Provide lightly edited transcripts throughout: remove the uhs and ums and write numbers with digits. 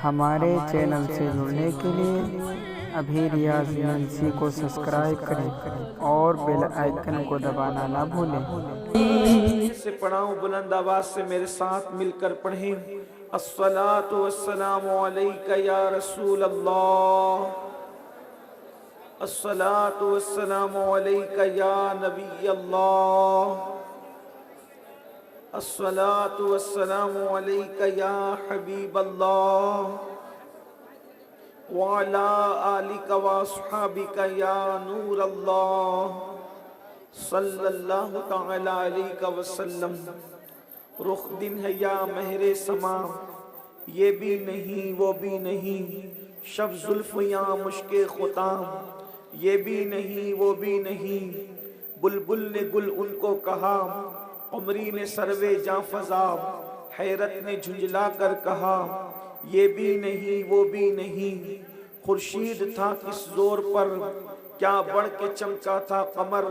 ہمارے چینل سے جڑنے کے لیے ابھی ریاض منسی کو سبسکرائب کریں اور بیل آئیکن کو دبانا نہ بھولیں۔ سے پڑھاؤں، بلند آواز سے میرے ساتھ مل کر پڑھیں۔ الصلاة والسلام علیکہ یا رسول اللہ، الصلاة والسلام علیکہ یا نبی اللہ، الصلاة والسلام علیکہ یا حبیب اللہ، وعلا آلک واصحابک یا نور اللہ، صلی اللہ تعالی علیہ وسلم۔ رخ دن ہے یا مہر سما، یہ بھی نہیں وہ بھی نہیں، شب زلف یا مشک ختام، یہ بھی نہیں وہ بھی نہیں، بلبل نے گل ان کو کہا، قمری نے سروے جاں فضا، حیرت نے جھنجلا کر کہا، یہ بھی نہیں وہ بھی نہیں، خورشید تھا کس زور پر، کیا بڑھ کے چمکا تھا قمر،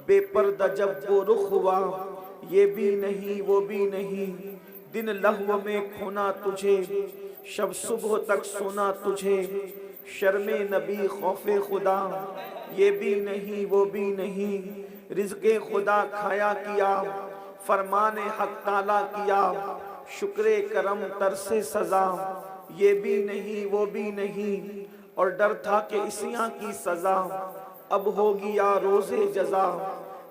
بے پردہ جب وہ رخ ہوا، یہ بھی نہیں وہ بھی نہیں، دن لہو میں کھونا تجھے، شب صبح تک سونا تجھے، شرم نبی خوف خدا، یہ بھی نہیں وہ بھی نہیں، رزق خدا کھایا کیا، فرمان حق تعالی کیا، شکر کرم ترس سزا، یہ بھی نہیں وہ بھی نہیں، اور ڈر تھا کہ عصیاں کی سزا اب ہوگی یا روز جزا،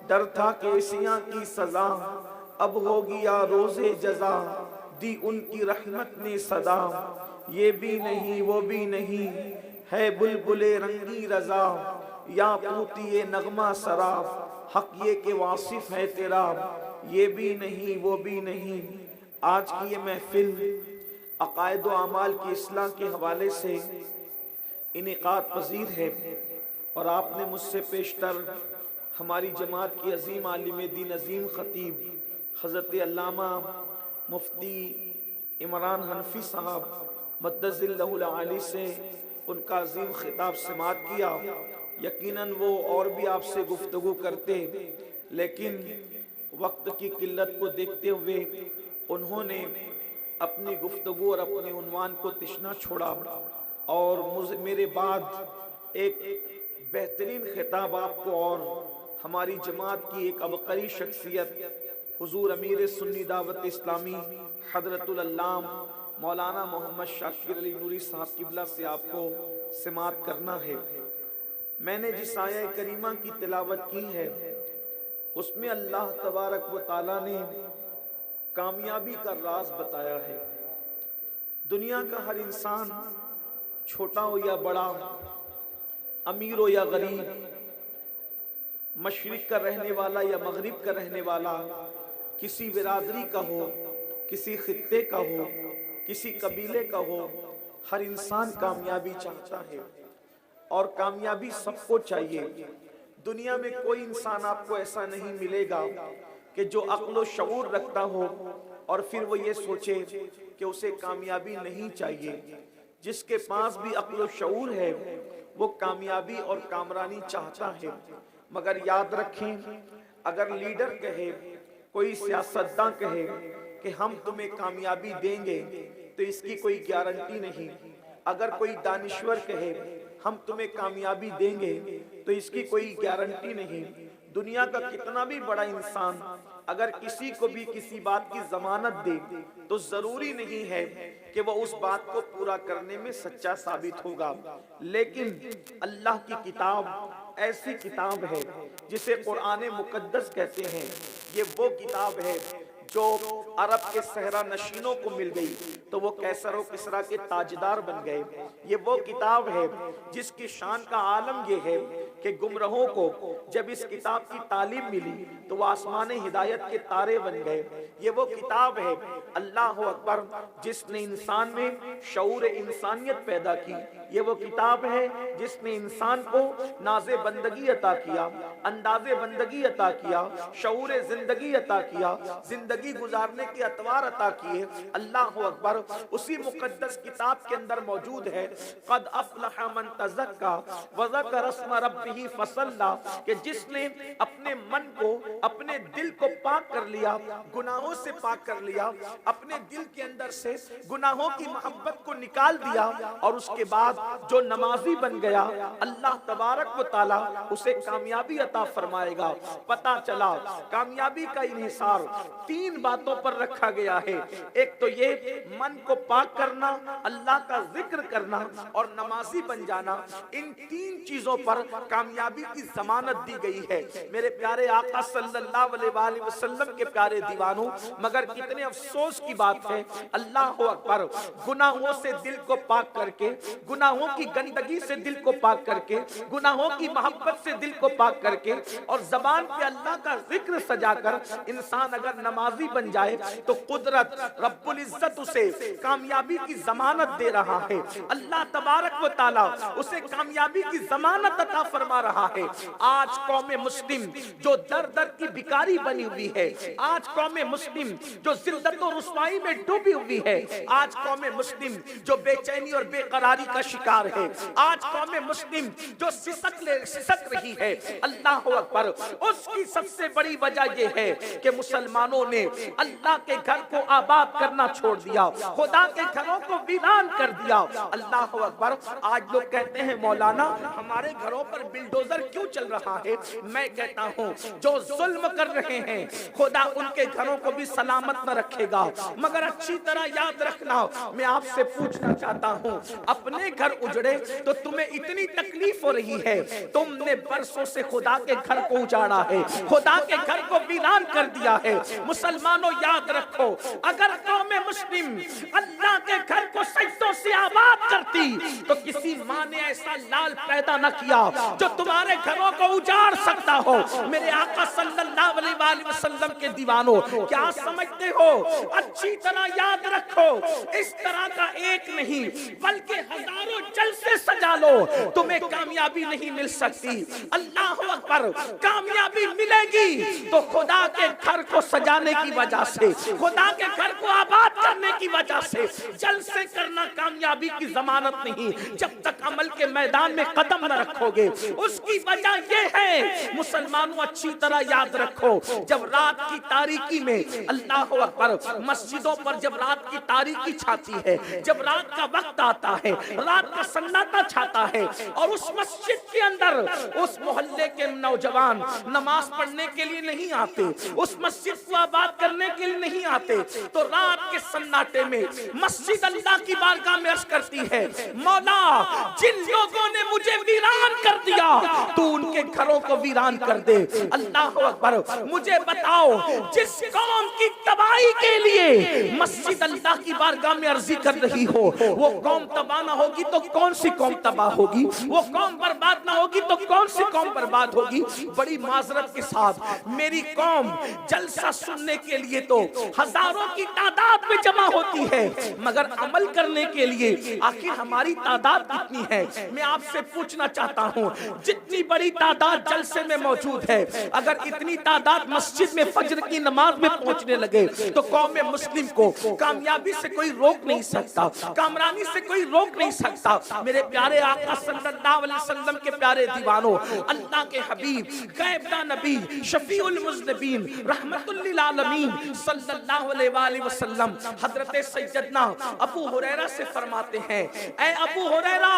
ڈر تھا کہ عصیاں کی سزا اب ہوگی یا روز جزا، دی ان کی رحمت نے صدا، یہ بھی نہیں وہ بھی نہیں، ہے بلبل رنگی رضا، یا پوتی نغمہ سرا، حق یہ کہ واصف ہے تیرا، یہ بھی نہیں وہ بھی نہیں۔ آج کی یہ محفل عقائد و اعمال کی اصلاح کے حوالے سے انعقاد پذیر ہے، اور آپ نے مجھ سے پیشتر ہماری جماعت کی عظیم عالم دین، عظیم خطیب حضرت علامہ مفتی عمران حنفی صاحب مدظ اللہ العالی سے ان کا عظیم خطاب سماعت کیا۔ یقیناً وہ اور بھی آپ سے گفتگو کرتے، لیکن وقت کی قلت کو دیکھتے ہوئے انہوں نے اپنی گفتگو اور اپنے عنوان کو تشنا چھوڑا، اور میرے بعد ایک بہترین خطاب آپ کو اور ہماری جماعت کی ایک عبقری شخصیت حضور امیر سنی دعوت اسلامی حضرت العلام مولانا محمد شاکر علی نوری صاحب قبلہ سے آپ کو سماعت کرنا ہے۔ میں نے جس آیہ کریمہ کی تلاوت کی ہے اس میں اللہ تبارک و تعالی نے کامیابی کا راز بتایا ہے۔ دنیا کا ہر انسان چھوٹا ہو یا بڑا، امیر ہو یا غریب، مشرق کا رہنے والا یا مغرب کا رہنے والا، کسی برادری کا ہو، کسی خطے کا ہو، کسی قبیلے کا ہو، ہر انسان کامیابی چاہتا ہے، اور کامیابی سب کو چاہیے۔ دنیا میں کوئی انسان آپ کو ایسا نہیں ملے گا کہ جو عقل و شعور رکھتا ہو اور پھر وہ یہ سوچے کہ اسے کامیابی نہیں چاہیے۔ جس کے پاس بھی عقل و شعور ہے وہ کامیابی اور کامرانی چاہتا ہے، مگر یاد رکھیں اگر لیڈر کہے، کوئی سیاستداں کہے کہ ہم تمہیں کامیابی دیں گے تو اس کی کوئی گارنٹی نہیں۔ اگر کوئی دانشور کہے ہم تمہیں کامیابی دیں گے تو اس کی کوئی گارنٹی نہیں۔ دنیا کا کتنا بھی بڑا انسان اگر کسی کو بھی کسی بات کی ضمانت دے تو ضروری نہیں ہے کہ وہ اس بات کو پورا کرنے میں سچا ثابت ہوگا۔ لیکن اللہ کی کتاب ایسی کتاب ہے جسے قرآن مقدس کہتے ہیں، یہ وہ کتاب ہے جو عرب کے صحرا نشینوں کو مل گئی تو وہ کیسر و کسرا کے تاجدار بن گئے۔ یہ وہ کتاب ہے جس کی شان کا عالم یہ ہے کہ گمراہوں کو جب اس کتاب کی تعلیم ملی تو وہ آسمان ہدایت کے تارے بن گئے۔ یہ وہ کتاب ہے اللہ اکبر جس نے انسان میں شعور انسانیت پیدا کی۔ یہ وہ کتاب ہے جس نے انسان کو ناز بندگی عطا کیا، انداز بندگی عطا کیا، شعور زندگی عطا کیا، زندگی گزارنے کے اطوار عطا کیے۔ اللہ اکبر، اسی مقدس کتاب کے اندر موجود ہے قد افلح من تزکا وذکر اسم ربہ فصلی، کہ جس نے اپنے من کو اپنے دل کو پاک کر لیا، گناہوں سے پاک کر لیا، اپنے دل کے اندر سے گناہوں کی محبت کو نکال دیا، اور اس کے بعد جو نمازی بن گیا اللہ تبارک و تعالی اسے کامیابی عطا فرمائے گا۔ پتہ چلا کامیابی کا انحصار 3 باتوں پر رکھا گیا ہے۔ ایک تو یہ من کو پاک کرنا، اللہ کا ذکر کرنا اور نمازی بن جانا، ان 3 چیزوں پر کامیابی کی ضمانت دی گئی ہے۔ میرے پیارے آقا صلی اللہ علیہ وآلہ وسلم کے پیارے دیوانوں، مگر کتنے افسوس کی بات ہے، اللہ اکبر، گناہوں سے دل کو پاک کر کے، گناہوں کی گندگی سے دل کو پاک کر کے، گناہوں کی محبت سے دل کو پاک کر کے، اور زبان پہ اللہ کا ذکر سجا کر انسان اگر نمازی بن جائے تو قدرت رب العزت اسے کامیابی کی ضمانت دے رہا ہے۔ اللہ تبارک و تعالی اسے کامیابی کی ضمانت عطا فرما رہا ہے۔ آج قوم مسلم جو در در کی بیکاری بنی ہوئی ہے، آج قوم مسلم جو ذلت و رسوائی میں ڈوبی ہوئی ہے، آج قوم مسلم جو بے چینی اور بے قراری کا شکار ہے، آج قوم مسلم جو سسک رہی ہے، اللہ اکبر، اس کی سب سے بڑی وجہ یہ ہے کہ مسلمانوں نے اللہ کے گھر کو آباد کرنا چھوڑ دیا، خدا کے گھروں کو ویران کر دیا۔ اللہ اکبر، آج لوگ کہتے ہیں مولانا ہمارے گھروں پر بلڈوزر کیوں چل رہا ہے؟ میں کہتا ہوں جو ظلم کر رہے ہیں خدا ان کے گھروں کو بھی سلامت نہ رکھے گا، مگر اچھی طرح یاد رکھنا، میں آپ سے پوچھنا چاہتا ہوں، اپنے گھر اجڑے تو تمہیں اتنی تکلیف ہو رہی ہے، تم نے برسوں سے خدا کے گھر کو اجاڑا ہے، خدا کے گھر کو ویران کر دیا ہے۔ مسلمانوں یاد رکھو، اگر قوم مسلم اللہ کے گھر کو سجدوں سے آباد کرتی تو کسی ماں نے ایسا لال پیدا نہ کیا جو تمہارے گھروں کو اجاڑ سکتا ہو۔ میرے آقا صلی اللہ علیہ وآلہ وسلم کے دیوانوں، کیا سمجھتے ہو؟ اچھی طرح یاد رکھو، اس طرح کا ایک نہیں بلکہ ہزاروں جلسے سجا لو، تمہیں کامیابی نہیں مل سکتی۔ اللہ اکبر، کامیابی ملے گی تو خدا کے گھر کو سجانے کی وجہ سے، خدا کے گھر کو آباد کرنے کی وجہ سے۔ جلسے کرنا کامیابی کی ضمانت نہیں جب تک عمل کے میدان میں قدم نہ رکھو گے۔ اس کی وجہ یہ ہے، مسلمانوں اچھی طرح یاد رکھو، جب رات کی تاریکی میں، اللہ اکبر، مسجدوں پر جب رات کی تاریکی چھاتی ہے، جب رات کا وقت آتا ہے، رات کا سناٹا چھاتا ہے، اور اس مسجد کے اندر اس محلے کے نوجوان نماز پڑھنے کے لیے نہیں آتے، اس مسجد کو آباد کرنے کے لیے نہیں آتے، تو رات کے سناٹے میں مسجد اللہ کی بارگاہ میں عرض کرتی ہے، مولا جن لوگوں نے مجھے ویران کر دیا تو ان کے گھروں کو ویران کر دے۔ اللہ اکبر، مجھے بتاؤ، جس قوم کی تباہی کے لیے مسجد اللہ کی بارگاہ میں عرضی کر رہی ہو، وہ قوم تباہ نہ ہوگی تو کون سی قوم تباہ ہوگی؟ وہ قوم برباد نہ ہوگی تو کون سی قوم برباد ہوگی؟ بڑی معذرت کے ساتھ، میری قوم جلسہ سننے کے لیے تو ہزاروں کی تعداد میں جمع ہوتی ہے، مگر عمل کرنے کے لیے آخر ہماری تعداد کتنی ہے؟ میں آپ سے پوچھنا چاہتا ہوں، جتنی بڑی تعداد جلسے میں موجود ہے، اگر اتنی تعداد مسجد میں فجر کی نماز میں پہنچنے لگے تو قوم مسلم کو کامیابی سے کوئی روک نہیں سکتا، کامرانی سے کوئی روک نہیں سکتا۔ میرے پیارے آقا صلی اللہ علیہ وسلم کے پیارے دیوانوں، اللہ کے حبیب، غیب داں نبی، شفیع المذنبین، رحمت للعالمین صلی اللہ علیہ وآلہ وسلم حضرت سیدنا ابو ہریرہ سے فرماتے ہیں، اے ابو ہریرہ،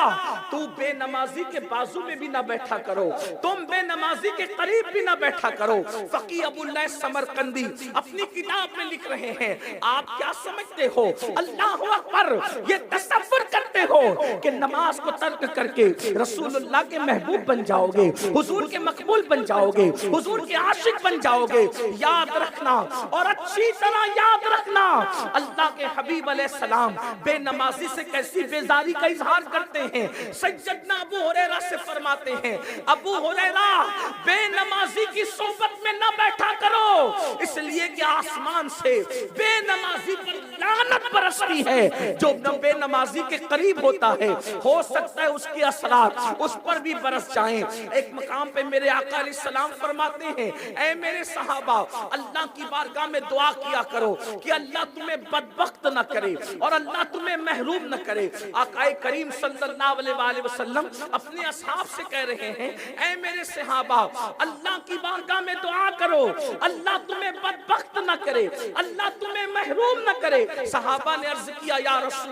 تو بے نمازی کے بازو میں بھی نہ بیٹھا کرو، تم بے نمازی کے قریب بھی نہ بیٹھا کرو۔ فقیہ ابو اللہ سمرقندی اپنی کتاب میں لکھ رہے ہیں، آپ کیا سمجھتے ہو؟ اللہ اکبر، یہ تصور کرتے ہو کہ نماز کو ترک کر کے رسول اللہ کے محبوب بن جاؤ گے، حضور کے مقبول بن جاؤ گے، حضور کے عاشق بن جاؤ گے؟ یاد رکھنا، اور اچھی طرح یاد رکھنا، اللہ کے حبیب علیہ السلام بے نمازی سے کیسی بیزاری کا اظہار کرتے ہیں۔ سیدنا ابو ہریرہ سے فرماتے ہیں، ابو ہریرہ، بے نمازی کی صحبت میں نہ بیٹھا کرو، اس لیے کہ آسمان سے بے نمازی پر لعنت برستی ہے۔ جو بے نمازی کے قریب ہو ہوتا ہے، ہو سکتا ہے اس کے اثرات اس پر بھی برس جائیں۔ ایک مقام پہ میرے آقا علیہ السلام فرماتے ہیں اے میرے صحابہ اللہ کی بارگاہ میں دعا کیا کرو کہ اللہ تمہیں بدبخت نہ کرے اور اللہ تمہیں محروم نہ کرے۔ آقا کریم صلی اللہ علیہ وآلہ وسلم اپنے اصحاب سے کہہ رہے ہیں اے میرے صحابہ اللہ کی بارگاہ میں دعا کرو اللہ تمہیں بدبخت نہ کرے، اللہ تمہیں محروم نہ کرے۔ صحابہ نے عرض کیا یا رسول